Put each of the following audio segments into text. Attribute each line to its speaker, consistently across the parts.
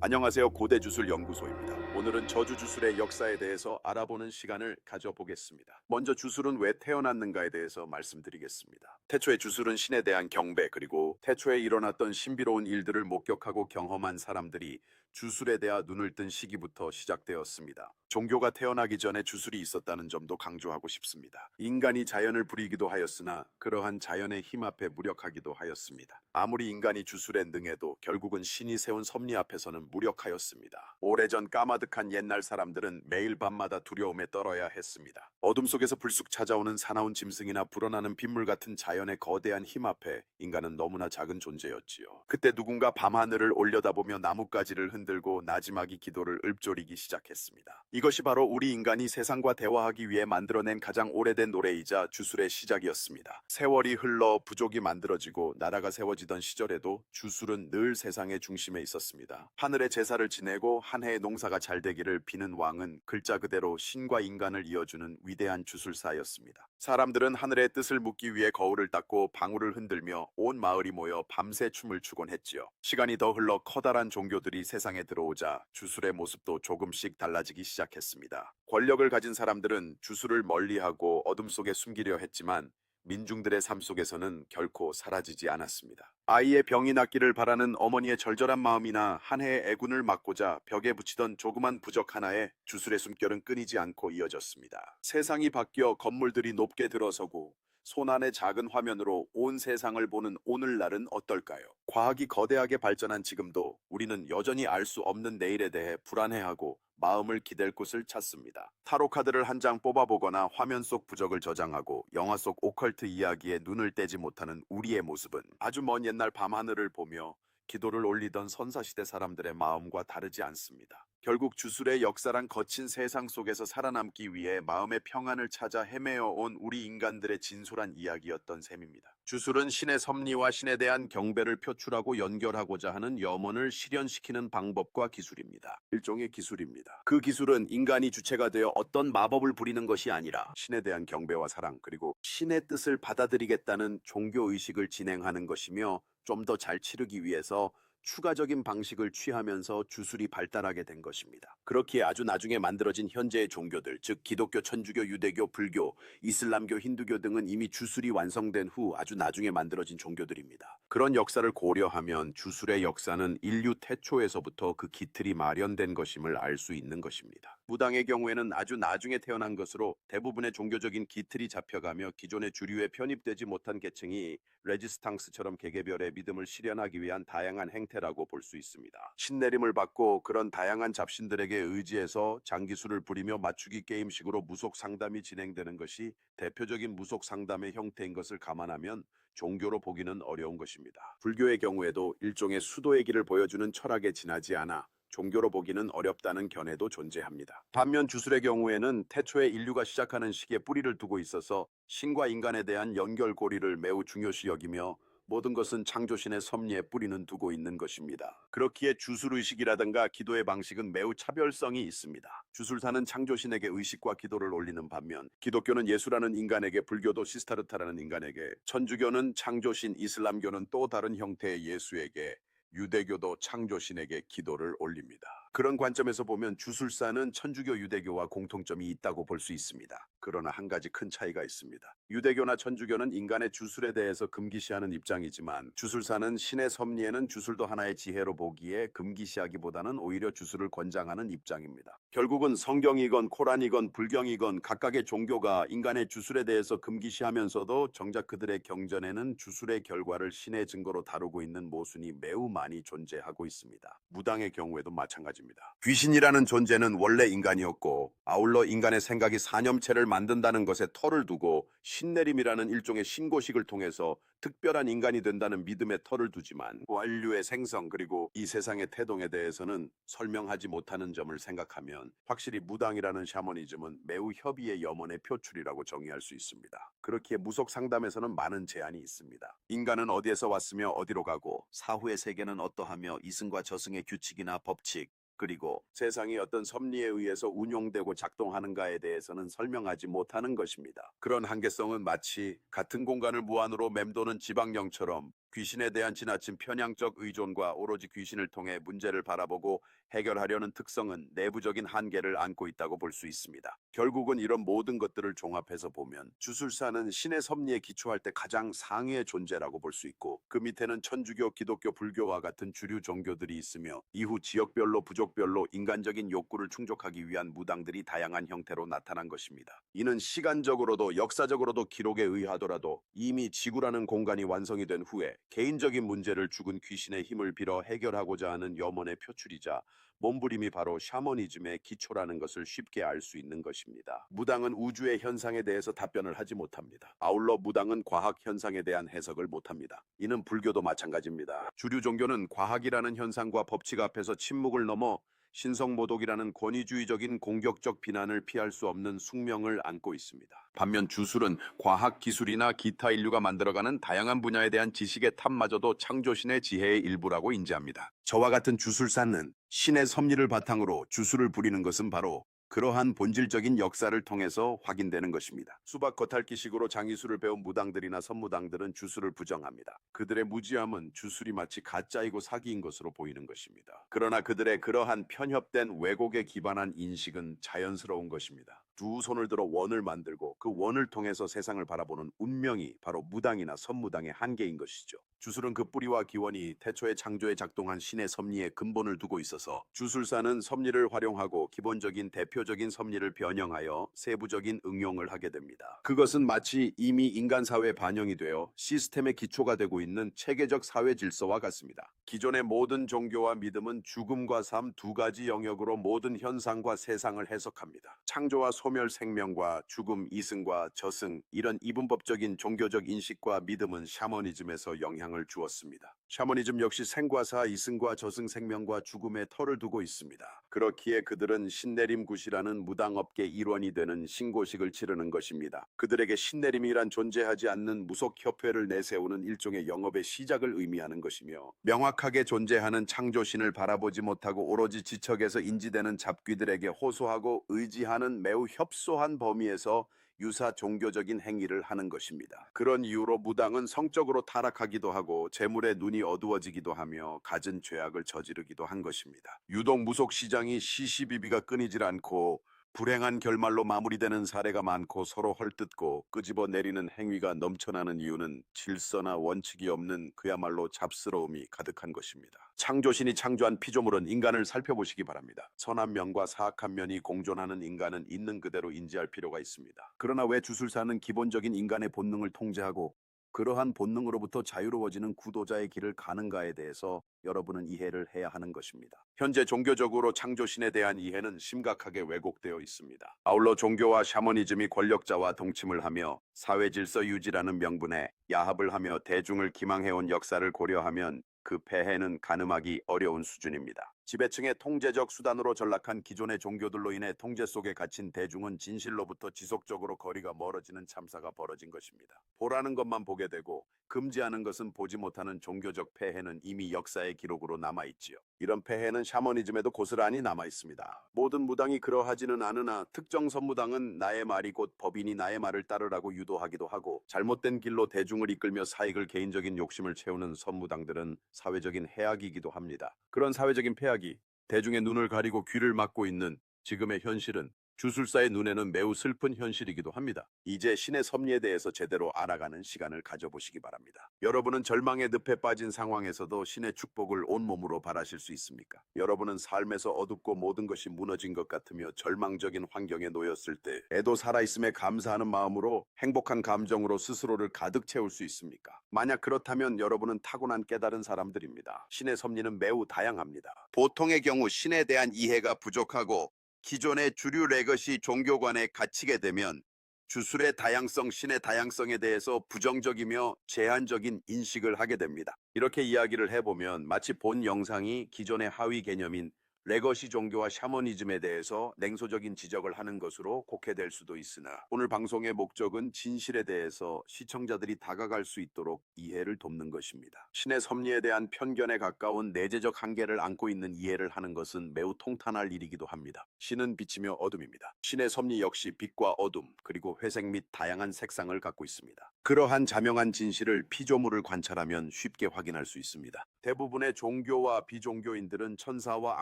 Speaker 1: 안녕하세요. 고대 주술 연구소입니다. 오늘은 저주 주술의 역사에 대해서 알아보는 시간을 가져보겠습니다. 먼저 주술은 왜 태어났는가에 대해서 말씀드리겠습니다. 태초의 주술은 신에 대한 경배 그리고 태초에 일어났던 신비로운 일들을 목격하고 경험한 사람들이 주술에 대하 눈을 뜬 시기부터 시작되었습니다. 종교가 태어나기 전에 주술이 있었다는 점도 강조하고 싶습니다. 인간이 자연을 부리기도 하였으나 그러한 자연의 힘 앞에 무력하기도 하였습니다. 아무리 인간이 주술에 능해도 결국은 신이 세운 섭리 앞에서는 무력하였습니다. 오래전 까마득한 옛날 사람들은 매일 밤마다 두려움에 떨어야 했습니다. 어둠 속에서 불쑥 찾아오는 사나운 짐승이나 불어나는 빗물 같은 자연의 거대한 힘 앞에 인간은 너무나 작은 존재였지요. 그때 누군가 밤하늘을 올려다보며 나뭇가지를 흔들고 나지막이 기도를 읊조리기 시작했습니다. 이것이 바로 우리 인간이 세상과 대화하기 위해 만들어낸 가장 오래된 노래이자 주술의 시작이었습니다. 세월이 흘러 부족이 만들어지고 나라가 세워지던 시절에도 주술은 늘 세상의 중심에 있었습니다. 하늘의 제사를 지내고 한 해의 농사가 잘 되기를 비는 왕은 글자 그대로 신과 인간을 이어주는 위대한 주술사였습니다. 사람들은 하늘의 뜻을 묻기 위해 거울을 닦고 방울을 흔들며 온 마을이 모여 밤새 춤을 추곤 했지요. 시간이 더 흘러 커다란 종교들이 세상에 들어오자 주술의 모습도 조금씩 달라지기 시작했습니다. 권력을 가진 사람들은 주술을 멀리하고 어둠 속에 숨기려 했지만 민중들의 삶 속에서는 결코 사라지지 않았습니다. 아이의 병이 낫기를 바라는 어머니의 절절한 마음이나 한 해의 애군을 막고자 벽에 붙이던 조그만 부적 하나에 주술의 숨결은 끊이지 않고 이어졌습니다. 세상이 바뀌어 건물들이 높게 들어서고 손안의 작은 화면으로 온 세상을 보는 오늘날은 어떨까요? 과학이 거대하게 발전한 지금도 우리는 여전히 알 수 없는 내일에 대해 불안해하고 마음을 기댈 곳을 찾습니다. 타로 카드를 한 장 뽑아보거나 화면 속 부적을 저장하고 영화 속 오컬트 이야기에 눈을 떼지 못하는 우리의 모습은 아주 먼 옛날 밤하늘을 보며 기도를 올리던 선사시대 사람들의 마음과 다르지 않습니다. 결국 주술의 역사란 거친 세상 속에서 살아남기 위해 마음의 평안을 찾아 헤매어 온 우리 인간들의 진솔한 이야기였던 셈입니다. 주술은 신의 섭리와 신에 대한 경배를 표출하고 연결하고자 하는 염원을 실현시키는 방법과 기술입니다. 일종의 기술입니다. 그 기술은 인간이 주체가 되어 어떤 마법을 부리는 것이 아니라 신에 대한 경배와 사랑 그리고 신의 뜻을 받아들이겠다는 종교의식을 진행하는 것이며 좀 더 잘 치르기 위해서 추가적인 방식을 취하면서 주술이 발달하게 된 것입니다. 그렇기에 아주 나중에 만들어진 현재의 종교들, 즉 기독교, 천주교, 유대교, 불교, 이슬람교, 힌두교 등은 이미 주술이 완성된 후 아주 나중에 만들어진 종교들입니다. 그런 역사를 고려하면 주술의 역사는 인류 태초에서부터 그 기틀이 마련된 것임을 알 수 있는 것입니다. 무당의 경우에는 아주 나중에 태어난 것으로 대부분의 종교적인 기틀이 잡혀가며 기존의 주류에 편입되지 못한 계층이 레지스탕스처럼 개개별의 믿음을 실현하기 위한 다양한 행태라고 볼 수 있습니다. 신내림을 받고 그런 다양한 잡신들에게 의지해서 장기술을 부리며 맞추기 게임식으로 무속 상담이 진행되는 것이 대표적인 무속 상담의 형태인 것을 감안하면 종교로 보기는 어려운 것입니다. 불교의 경우에도 일종의 수도의 길을 보여주는 철학에 지나지 않아 종교로 보기는 어렵다는 견해도 존재합니다. 반면 주술의 경우에는 태초에 인류가 시작하는 시기에 뿌리를 두고 있어서 신과 인간에 대한 연결고리를 매우 중요시 여기며 모든 것은 창조신의 섭리에 뿌리는 두고 있는 것입니다. 그렇기에 주술의식이라든가 기도의 방식은 매우 차별성이 있습니다. 주술사는 창조신에게 의식과 기도를 올리는 반면 기독교는 예수라는 인간에게, 불교도 시스타르타라는 인간에게, 천주교는 창조신, 이슬람교는 또 다른 형태의 예수에게, 유대교도 창조신에게 기도를 올립니다. 그런 관점에서 보면 주술사는 천주교, 유대교와 공통점이 있다고 볼 수 있습니다. 그러나 한 가지 큰 차이가 있습니다. 유대교나 천주교는 인간의 주술에 대해서 금기시하는 입장이지만 주술사는 신의 섭리에는 주술도 하나의 지혜로 보기에 금기시하기보다는 오히려 주술을 권장하는 입장입니다. 결국은 성경이건 코란이건 불경이건 각각의 종교가 인간의 주술에 대해서 금기시하면서도 정작 그들의 경전에는 주술의 결과를 신의 증거로 다루고 있는 모순이 매우 많이 존재하고 있습니다. 무당의 경우에도 마찬가지입니다. 귀신이라는 존재는 원래 인간이었고 아울러 인간의 생각이 사념체를 만든다는 것에 털을 두고 신내림이라는 일종의 신고식을 통해서 특별한 인간이 된다는 믿음에 털을 두지만 완류의 생성 그리고 이 세상의 태동에 대해서는 설명하지 못하는 점을 생각하면 확실히 무당이라는 샤머니즘은 매우 협의의 염원의 표출이라고 정의할 수 있습니다. 그렇기에 무속 상담에서는 많은 제한이 있습니다. 인간은 어디에서 왔으며 어디로 가고 사후의 세계는 어떠하며 이승과 저승의 규칙이나 법칙 그리고 세상이 어떤 섭리에 의해서 운용되고 작동하는가에 대해서는 설명하지 못하는 것입니다. 그런 한계성은 마치 같은 공간을 무한으로 맴도는 지방령처럼 귀신에 대한 지나친 편향적 의존과 오로지 귀신을 통해 문제를 바라보고 해결하려는 특성은 내부적인 한계를 안고 있다고 볼 수 있습니다. 결국은 이런 모든 것들을 종합해서 보면 주술사는 신의 섭리에 기초할 때 가장 상위의 존재라고 볼 수 있고, 그 밑에는 천주교, 기독교, 불교와 같은 주류 종교들이 있으며 이후 지역별로 부족별로 인간적인 욕구를 충족하기 위한 무당들이 다양한 형태로 나타난 것입니다. 이는 시간적으로도 역사적으로도 기록에 의하더라도 이미 지구라는 공간이 완성이 된 후에 개인적인 문제를 죽은 귀신의 힘을 빌어 해결하고자 하는 염원의 표출이자 몸부림이 바로 샤머니즘의 기초라는 것을 쉽게 알 수 있는 것입니다. 무당은 우주의 현상에 대해서 답변을 하지 못합니다. 아울러 무당은 과학 현상에 대한 해석을 못합니다. 이는 불교도 마찬가지입니다. 주류 종교는 과학이라는 현상과 법칙 앞에서 침묵을 넘어 신성모독이라는 권위주의적인 공격적 비난을 피할 수 없는 숙명을 안고 있습니다. 반면 주술은 과학 기술이나 기타 인류가 만들어가는 다양한 분야에 대한 지식의 탑마저도 창조신의 지혜의 일부라고 인지합니다. 저와 같은 주술사는 신의 섭리를 바탕으로 주술을 부리는 것은 바로 그러한 본질적인 역사를 통해서 확인되는 것입니다. 수박 겉핥기식으로 장의술을 배운 무당들이나 선무당들은 주술을 부정합니다. 그들의 무지함은 주술이 마치 가짜이고 사기인 것으로 보이는 것입니다. 그러나 그들의 그러한 편협된 왜곡에 기반한 인식은 자연스러운 것입니다. 두 손을 들어 원을 만들고 그 원을 통해서 세상을 바라보는 운명이 바로 무당이나 선무당의 한계인 것이죠. 주술은 그 뿌리와 기원이 태초의 창조에 작동한 신의 섭리에 근본을 두고 있어서 주술사는 섭리를 활용하고 기본적인 대표적인 섭리를 변형하여 세부적인 응용을 하게 됩니다. 그것은 마치 이미 인간 사회에 반영이 되어 시스템의 기초가 되고 있는 체계적 사회 질서와 같습니다. 기존의 모든 종교와 믿음은 죽음과 삶 두 가지 영역으로 모든 현상과 세상을 해석합니다. 창조와 소멸, 생명과 죽음, 이승과 저승, 이런 이분법적인 종교적 인식과 믿음은 샤머니즘에서 영향을 주었습니다. 샤머니즘 역시 생과 사, 이승과 저승, 생명과 죽음에 털을 두고 있습니다. 그렇기에 그들은 신내림굿이라는 무당업계 일원이 되는 신고식을 치르는 것입니다. 그들에게 신내림이란 존재하지 않는 무속협회를 내세우는 일종의 영업의 시작을 의미하는 것이며, 명확하게 존재하는 창조신을 바라보지 못하고 오로지 지척에서 인지되는 잡귀들에게 호소하고 의지하는 매우 협소한 범위에서 유사 종교적인 행위를 하는 것입니다. 그런 이유로 무당은 성적으로 타락하기도 하고 재물에 눈이 어두워지기도 하며 갖은 죄악을 저지르기도 한 것입니다. 유독 무속 시장이 시시비비가 끊이질 않고 불행한 결말로 마무리되는 사례가 많고 서로 헐뜯고 끄집어 내리는 행위가 넘쳐나는 이유는 질서나 원칙이 없는 그야말로 잡스러움이 가득한 것입니다. 창조신이 창조한 피조물은 인간을 살펴보시기 바랍니다. 선한 면과 사악한 면이 공존하는 인간은 있는 그대로 인지할 필요가 있습니다. 그러나 왜 주술사는 기본적인 인간의 본능을 통제하고 그러한 본능으로부터 자유로워지는 구도자의 길을 가는가에 대해서 여러분은 이해를 해야 하는 것입니다. 현재 종교적으로 창조신에 대한 이해는 심각하게 왜곡되어 있습니다. 아울러 종교와 샤머니즘이 권력자와 동침을 하며 사회 질서 유지라는 명분에 야합을 하며 대중을 기망해온 역사를 고려하면 그 폐해는 가늠하기 어려운 수준입니다. 지배층의 통제적 수단으로 전락한 기존의 종교들로 인해 통제 속에 갇힌 대중은 진실로부터 지속적으로 거리가 멀어지는 참사가 벌어진 것입니다. 보라는 것만 보게 되고 금지하는 것은 보지 못하는 종교적 폐해는 이미 역사의 기록으로 남아있지요. 이런 폐해는 샤머니즘에도 고스란히 남아있습니다. 모든 무당이 그러하지는 않으나 특정 선무당은 나의 말이 곧 법이니 나의 말을 따르라고 유도하기도 하고, 잘못된 길로 대중을 이끌며 사익을 개인적인 욕심을 채우는 선무당들은 사회적인 해악이기도 합니다. 그런 사회적인 폐악이 대중의 눈을 가리고 귀를 막고 있는 지금의 현실은 주술사의 눈에는 매우 슬픈 현실이기도 합니다. 이제 신의 섭리에 대해서 제대로 알아가는 시간을 가져보시기 바랍니다. 여러분은 절망의 늪에 빠진 상황에서도 신의 축복을 온몸으로 바라실 수 있습니까? 여러분은 삶에서 어둡고 모든 것이 무너진 것 같으며 절망적인 환경에 놓였을 때 애도 살아있음에 감사하는 마음으로 행복한 감정으로 스스로를 가득 채울 수 있습니까? 만약 그렇다면 여러분은 타고난 깨달은 사람들입니다. 신의 섭리는 매우 다양합니다. 보통의 경우 신에 대한 이해가 부족하고 기존의 주류 레거시 종교관에 갇히게 되면 주술의 다양성, 신의 다양성에 대해서 부정적이며 제한적인 인식을 하게 됩니다. 이렇게 이야기를 해보면 마치 본 영상이 기존의 하위 개념인 레거시 종교와 샤머니즘에 대해서 냉소적인 지적을 하는 것으로 곡해될 수도 있으나 오늘 방송의 목적은 진실에 대해서 시청자들이 다가갈 수 있도록 이해를 돕는 것입니다. 신의 섭리에 대한 편견에 가까운 내재적 한계를 안고 있는 이해를 하는 것은 매우 통탄할 일이기도 합니다. 신은 빛이며 어둠입니다. 신의 섭리 역시 빛과 어둠, 그리고 회색 및 다양한 색상을 갖고 있습니다. 그러한 자명한 진실을 피조물을 관찰하면 쉽게 확인할 수 있습니다. 대부분의 종교와 비종교인들은 천사와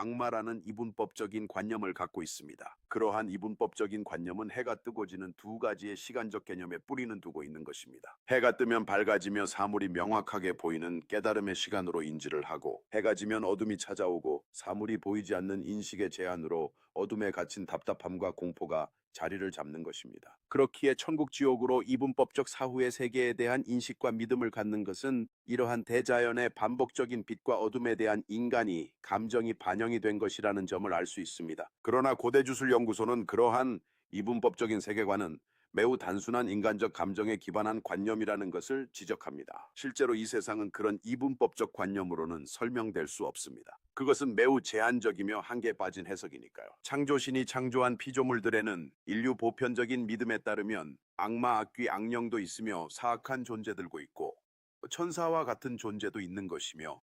Speaker 1: 악마라는 이분법적인 관념을 갖고 있습니다. 그러한 이분법적인 관념은 해가 뜨고 지는 두 가지의 시간적 개념에 뿌리는 두고 있는 것입니다. 해가 뜨면 밝아지며 사물이 명확하게 보이는 깨달음의 시간으로 인지를 하고, 해가 지면 어둠이 찾아오고 사물이 보이지 않는 인식의 제한으로 어둠에 갇힌 답답함과 공포가 자리를 잡는 것입니다. 그렇기에 천국 지옥으로 이분법적 사후의 세계에 대한 인식과 믿음을 갖는 것은 이러한 대자연의 반복적인 빛과 어둠에 대한 인간이 감정이 반영이 된 것이라는 점을 알 수 있습니다. 그러나 고대주술연구소는 그러한 이분법적인 세계관은 매우 단순한 인간적 감정에 기반한 관념이라는 것을 지적합니다. 실제로 이 세상은 그런 이분법적 관념으로는 설명될 수 없습니다. 그것은 매우 제한적이며 한계에 빠진 해석이니까요. 창조신이 창조한 피조물들에는 인류 보편적인 믿음에 따르면 악마, 악귀, 악령도 있으며 사악한 존재들고 있고 천사와 같은 존재도 있는 것이며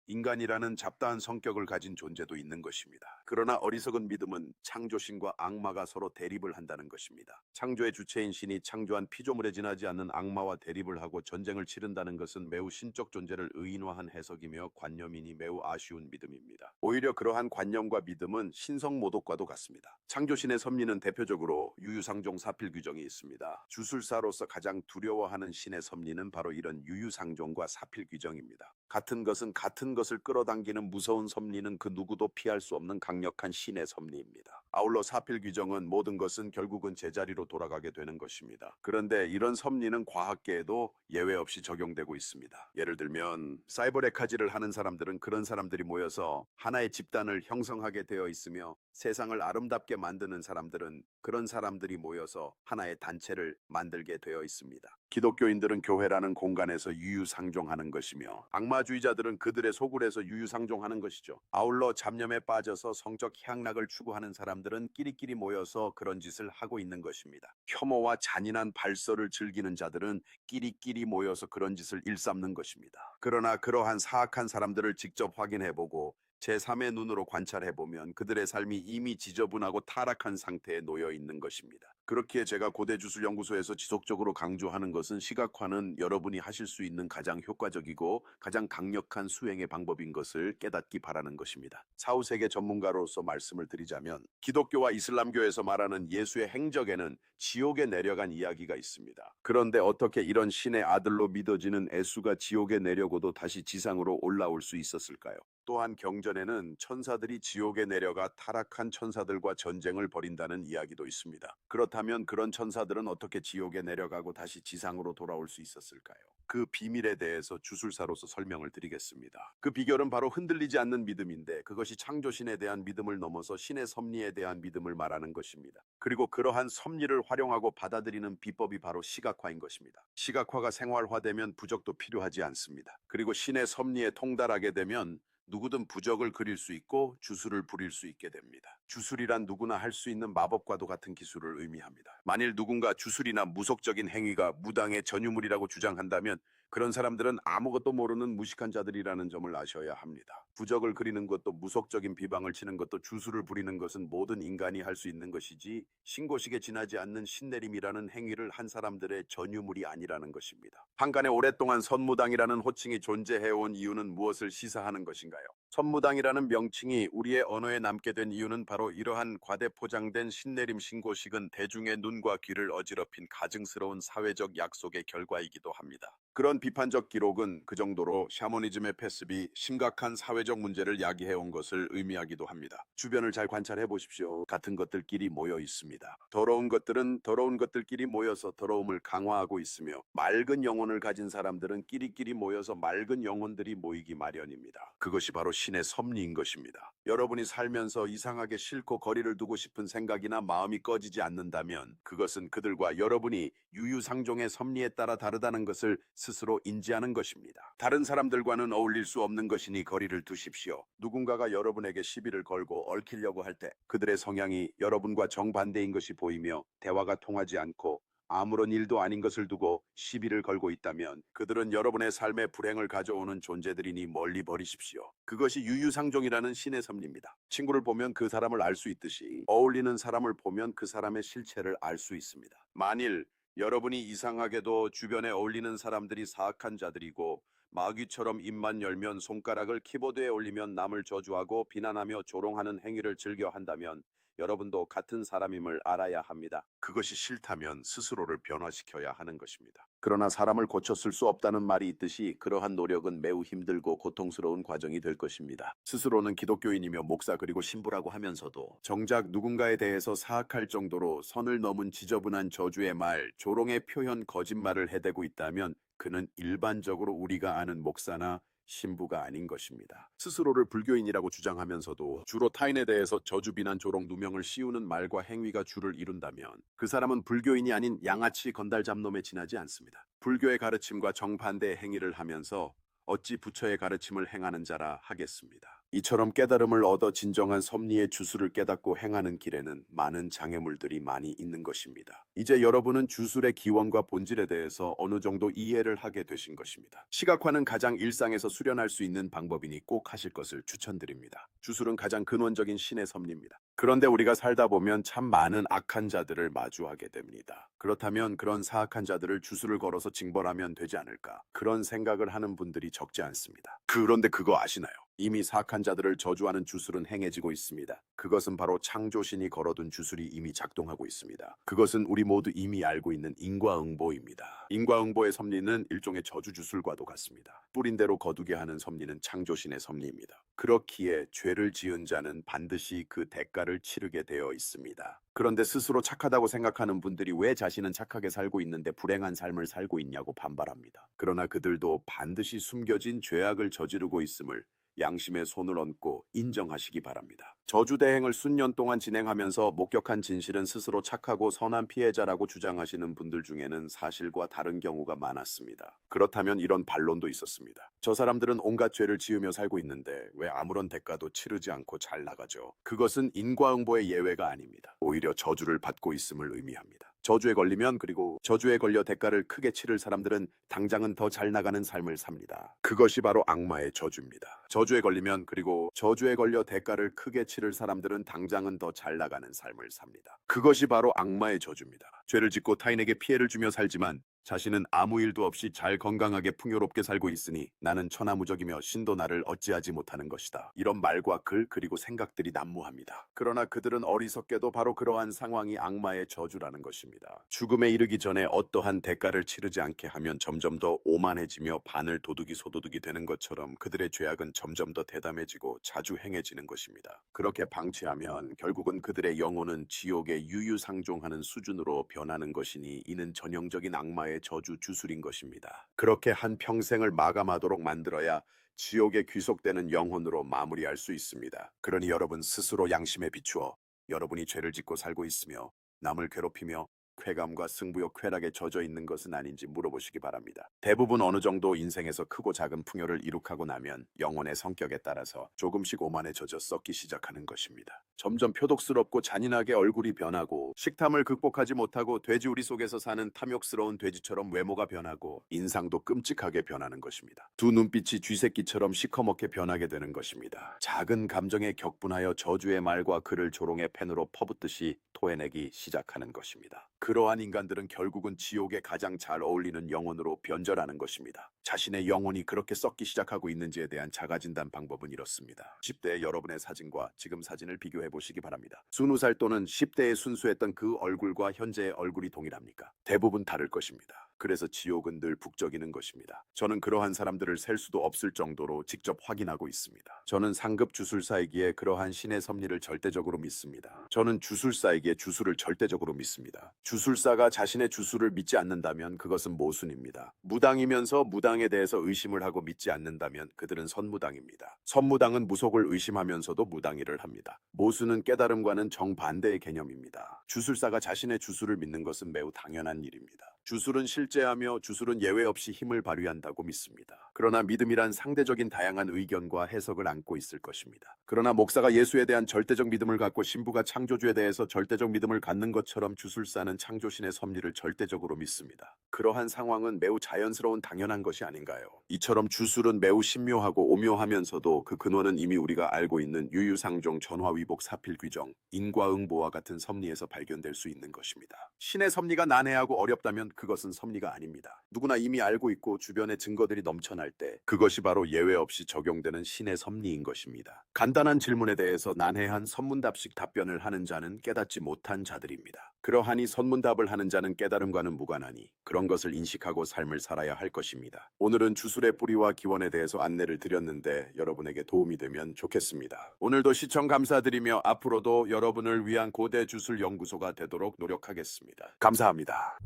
Speaker 1: 인간이라는 잡다한 성격을 가진 존재도 있는 것입니다. 그러나 어리석은 믿음은 창조신과 악마가 서로 대립을 한다는 것입니다. 창조의 주체인 신이 창조한 피조물에 지나지 않는 악마와 대립을 하고 전쟁을 치른다는 것은 매우 신적 존재를 의인화한 해석이며 관념이니 매우 아쉬운 믿음입니다. 오히려 그러한 관념과 믿음은 신성 모독과도 같습니다. 창조신의 섭리는 대표적으로 유유상종 사필 규정이 있습니다. 주술사로서 가장 두려워하는 신의 섭리는 바로 이런 유유상종과 사필 규정입니다. 같은 것은 같은 것을 끌어당기는 무서운 섭리는 그 누구도 피할 수 없는 강력한 신의 섭리입니다. 아울러 사필 규정은 모든 것은 결국은 제자리로 돌아가게 되는 것입니다. 그런데 이런 섭리는 과학계에도 예외 없이 적용되고 있습니다. 예를 들면 사이버 레카지를 하는 사람들은 그런 사람들이 모여서 하나의 집단을 형성하게 되어 있으며, 세상을 아름답게 만드는 사람들은 그런 사람들이 모여서 하나의 단체를 만들게 되어 있습니다. 기독교인들은 교회라는 공간에서 유유상종하는 것이며, 악마주의자들은 그들의 소굴에서 유유상종하는 것이죠. 아울러 잡념에 빠져서 성적 향락을 추구하는 사람들은 끼리끼리 모여서 그런 짓을 하고 있는 것입니다. 혐오와 잔인한 발설을 즐기는 자들은 끼리끼리 모여서 그런 짓을 일삼는 것입니다. 그러나 그러한 사악한 사람들을 직접 확인해보고 제3의 눈으로 관찰해보면 그들의 삶이 이미 지저분하고 타락한 상태에 놓여 있는 것입니다. 그렇기에 제가 고대주술연구소에서 지속적으로 강조하는 것은, 시각화는 여러분이 하실 수 있는 가장 효과적이고 가장 강력한 수행의 방법인 것을 깨닫기 바라는 것입니다. 사후세계 전문가로서 말씀을 드리자면, 기독교와 이슬람교에서 말하는 예수의 행적에는 지옥에 내려간 이야기가 있습니다. 그런데 어떻게 이런 신의 아들로 믿어지는 예수가 지옥에 내려고도 다시 지상으로 올라올 수 있었을까요? 또한 경전에는 천사들이 지옥에 내려가 타락한 천사들과 전쟁을 벌인다는 이야기도 있습니다. 그렇다면 그런 천사들은 어떻게 지옥에 내려가고 다시 지상으로 돌아올 수 있었을까요? 그 비밀에 대해서 주술사로서 설명을 드리겠습니다. 그 비결은 바로 흔들리지 않는 믿음인데, 그것이 창조신에 대한 믿음을 넘어서 신의 섭리에 대한 믿음을 말하는 것입니다. 그리고 그러한 섭리를 활용하고 받아들이는 비법이 바로 시각화인 것입니다. 시각화가 생활화되면 부적도 필요하지 않습니다. 그리고 신의 섭리에 통달하게 되면 누구든 부적을 그릴 수 있고 주술을 부릴 수 있게 됩니다. 주술이란 누구나 할 수 있는 마법과도 같은 기술을 의미합니다. 만일 누군가 주술이나 무속적인 행위가 무당의 전유물이라고 주장한다면 그런 사람들은 아무것도 모르는 무식한 자들이라는 점을 아셔야 합니다. 부적을 그리는 것도, 무속적인 비방을 치는 것도, 주술을 부리는 것은 모든 인간이 할 수 있는 것이지 신고식에 지나지 않는 신내림이라는 행위를 한 사람들의 전유물이 아니라는 것입니다. 한간에 오랫동안 선무당이라는 호칭이 존재해온 이유는 무엇을 시사하는 것인가요? 선무당이라는 명칭이 우리의 언어에 남게 된 이유는 바로 이러한 과대포장된 신내림 신고식은 대중의 눈과 귀를 어지럽힌 가증스러운 사회적 약속의 결과이기도 합니다. 그런 비판적 기록은 그 정도로 샤머니즘의 패습이 심각한 사회적 문제를 야기해온 것을 의미하기도 합니다. 주변을 잘 관찰해 보십시오. 같은 것들끼리 모여 있습니다. 더러운 것들은 더러운 것들끼리 모여서 더러움을 강화하고 있으며, 맑은 영혼을 가진 사람들은 끼리끼리 모여서 맑은 영혼들이 모이기 마련입니다. 그것이 바로 신의 섭리인 것입니다. 여러분이 살면서 이상하게 싫고 거리를 두고 싶은 생각이나 마음이 꺼지지 않는다면 그것은 그들과 여러분이 유유상종의 섭리에 따라 다르다는 것을 스스로 것으로 인지하는 것입니다. 다른 사람들과는 어울릴 수 없는 것이니 거리를 두십시오. 누군가가 여러분에게 시비를 걸고 얽히려고 할 때 그들의 성향이 여러분과 정반대인 것이 보이며 대화가 통하지 않고 아무런 일도 아닌 것을 두고 시비를 걸고 있다면 그들은 여러분의 삶에 불행을 가져오는 존재들이니 멀리 버리십시오. 그것이 유유상종이라는 신의 섭리입니다. 친구를 보면 그 사람을 알 수 있듯이 어울리는 사람을 보면 그 사람의 실체를 알 수 있습니다. 만일 여러분이 이상하게도 주변에 어울리는 사람들이 사악한 자들이고 마귀처럼 입만 열면 손가락을 키보드에 올리면 남을 저주하고 비난하며 조롱하는 행위를 즐겨 한다면 여러분도 같은 사람임을 알아야 합니다. 그것이 싫다면 스스로를 변화시켜야 하는 것입니다. 그러나 사람을 고쳤을 수 없다는 말이 있듯이 그러한 노력은 매우 힘들고 고통스러운 과정이 될 것입니다. 스스로는 기독교인이며 목사 그리고 신부라고 하면서도 정작 누군가에 대해서 사악할 정도로 선을 넘은 지저분한 저주의 말, 조롱의 표현, 거짓말을 해대고 있다면 그는 일반적으로 우리가 아는 목사나 신부가 아닌 것입니다. 스스로를 불교인이라고 주장하면서도 주로 타인에 대해서 저주, 비난, 조롱, 누명을 씌우는 말과 행위가 주를 이룬다면 그 사람은 불교인이 아닌 양아치 건달 잡놈에 지나지 않습니다. 불교의 가르침과 정반대의 행위를 하면서 어찌 부처의 가르침을 행하는 자라 하겠습니다. 이처럼 깨달음을 얻어 진정한 섭리의 주술을 깨닫고 행하는 길에는 많은 장애물들이 많이 있는 것입니다. 이제 여러분은 주술의 기원과 본질에 대해서 어느 정도 이해를 하게 되신 것입니다. 시각화는 가장 일상에서 수련할 수 있는 방법이니 꼭 하실 것을 추천드립니다. 주술은 가장 근원적인 신의 섭리입니다. 그런데 우리가 살다 보면 참 많은 악한 자들을 마주하게 됩니다. 그렇다면 그런 사악한 자들을 주술을 걸어서 징벌하면 되지 않을까? 그런 생각을 하는 분들이 적지 않습니다. 그런데 그거 아시나요? 이미 사악한 자들을 저주하는 주술은 행해지고 있습니다. 그것은 바로 창조신이 걸어둔 주술이 이미 작동하고 있습니다. 그것은 우리 모두 이미 알고 있는 인과응보입니다. 인과응보의 섭리는 일종의 저주 주술과도 같습니다. 뿌린 대로 거두게 하는 섭리는 창조신의 섭리입니다. 그렇기에 죄를 지은 자는 반드시 그 대가를 치르게 되어 있습니다. 그런데 스스로 착하다고 생각하는 분들이 왜 자신은 착하게 살고 있는데 불행한 삶을 살고 있냐고 반발합니다. 그러나 그들도 반드시 숨겨진 죄악을 저지르고 있음을 양심의 손을 얹고 인정하시기 바랍니다. 저주대행을 수년 동안 진행하면서 목격한 진실은 스스로 착하고 선한 피해자라고 주장하시는 분들 중에는 사실과 다른 경우가 많았습니다. 그렇다면 이런 반론도 있었습니다. 저 사람들은 온갖 죄를 지으며 살고 있는데 왜 아무런 대가도 치르지 않고 잘 나가죠? 그것은 인과응보의 예외가 아닙니다. 오히려 저주를 받고 있음을 의미합니다. 저주에 걸리면 그리고 저주에 걸려 대가를 크게 치를 사람들은 당장은 더 잘 나가는 삶을 삽니다. 그것이 바로 악마의 저주입니다. 저주에 걸리면 그리고 저주에 걸려 대가를 크게 치를 사람들은 당장은 더 잘 나가는 삶을 삽니다. 그것이 바로 악마의 저주입니다. 죄를 짓고 타인에게 피해를 주며 살지만 자신은 아무 일도 없이 잘 건강하게 풍요롭게 살고 있으니 나는 천하무적이며 신도 나를 어찌하지 못하는 것이다. 이런 말과 글 그리고 생각들이 난무합니다. 그러나 그들은 어리석게도 바로 그러한 상황이 악마의 저주라는 것입니다. 죽음에 이르기 전에 어떠한 대가를 치르지 않게 하면 점점 더 오만해지며 바늘 도둑이 소도둑이 되는 것처럼 그들의 죄악은 점점 더 대담해지고 자주 행해지는 것입니다. 그렇게 방치하면 결국은 그들의 영혼은 지옥에 유유상종하는 수준으로 변하는 것이니 이는 전형적인 악마의 저주 주술인 것입니다. 그렇게 한 평생을 마감하도록 만들어야 지옥에 귀속되는 영혼으로 마무리할 수 있습니다. 그러니 여러분 스스로 양심에 비추어 여러분이 죄를 짓고 살고 있으며 남을 괴롭히며 쾌감과 승부욕 쾌락에 젖어 있는 것은 아닌지 물어보시기 바랍니다. 대부분 어느 정도 인생에서 크고 작은 풍요를 이룩하고 나면 영혼의 성격에 따라서 조금씩 오만에 젖어 썩기 시작하는 것입니다. 점점 표독스럽고 잔인하게 얼굴이 변하고 식탐을 극복하지 못하고 돼지우리 속에서 사는 탐욕스러운 돼지처럼 외모가 변하고 인상도 끔찍하게 변하는 것입니다. 두 눈빛이 쥐새끼처럼 시커멓게 변하게 되는 것입니다. 작은 감정에 격분하여 저주의 말과 글을 조롱의 펜으로 퍼붓듯이 토해내기 시작하는 것입니다. 그러한 인간들은 결국은 지옥에 가장 잘 어울리는 영혼으로 변절하는 것입니다. 자신의 영혼이 그렇게 썩기 시작하고 있는지에 대한 자가진단 방법은 이렇습니다. 10대의 여러분의 사진과 지금 사진을 비교해 보시기 바랍니다. 20살 또는 10대에 순수했던 그 얼굴과 현재의 얼굴이 동일합니까? 대부분 다를 것입니다. 그래서 지옥은 늘 북적이는 것입니다. 저는 그러한 사람들을 셀 수도 없을 정도로 직접 확인하고 있습니다. 저는 상급 주술사이기에 그러한 신의 섭리를 절대적으로 믿습니다. 저는 주술사이기에 주술을 절대적으로 믿습니다. 주술사가 자신의 주술을 믿지 않는다면 그것은 모순입니다. 무당이면서 무당에 대해서 의심을 하고 믿지 않는다면 그들은 선무당입니다. 선무당은 무속을 의심하면서도 무당일을 합니다. 모순은 깨달음과는 정반대의 개념입니다. 주술사가 자신의 주술을 믿는 것은 매우 당연한 일입니다. 주술은 실제하며 주술은 예외 없이 힘을 발휘한다고 믿습니다. 그러나 믿음이란 상대적인 다양한 의견과 해석을 안고 있을 것입니다. 그러나 목사가 예수에 대한 절대적 믿음을 갖고 신부가 창조주에 대해서 절대적 믿음을 갖는 것처럼 주술사는 창조신의 섭리를 절대적으로 믿습니다. 그러한 상황은 매우 자연스러운 당연한 것이 아닌가요? 이처럼 주술은 매우 신묘하고 오묘하면서도 그 근원은 이미 우리가 알고 있는 유유상종, 전화위복, 사필귀정, 인과응보와 같은 섭리에서 발견될 수 있는 것입니다. 신의 섭리가 난해하고 어렵다면 그것은 섭리가 아닙니다. 누구나 이미 알고 있고 주변에 증거들이 넘쳐날 때 그것이 바로 예외 없이 적용되는 신의 섭리인 것입니다. 간단한 질문에 대해서 난해한 선문답식 답변을 하는 자는 깨닫지 못한 자들입니다. 그러하니 선문답을 하는 자는 깨달음과는 무관하니 그런 것을 인식하고 삶을 살아야 할 것입니다. 오늘은 주술의 뿌리와 기원에 대해서 안내를 드렸는데 여러분에게 도움이 되면 좋겠습니다. 오늘도 시청 감사드리며 앞으로도 여러분을 위한 고대 주술 연구소가 되도록 노력하겠습니다. 감사합니다.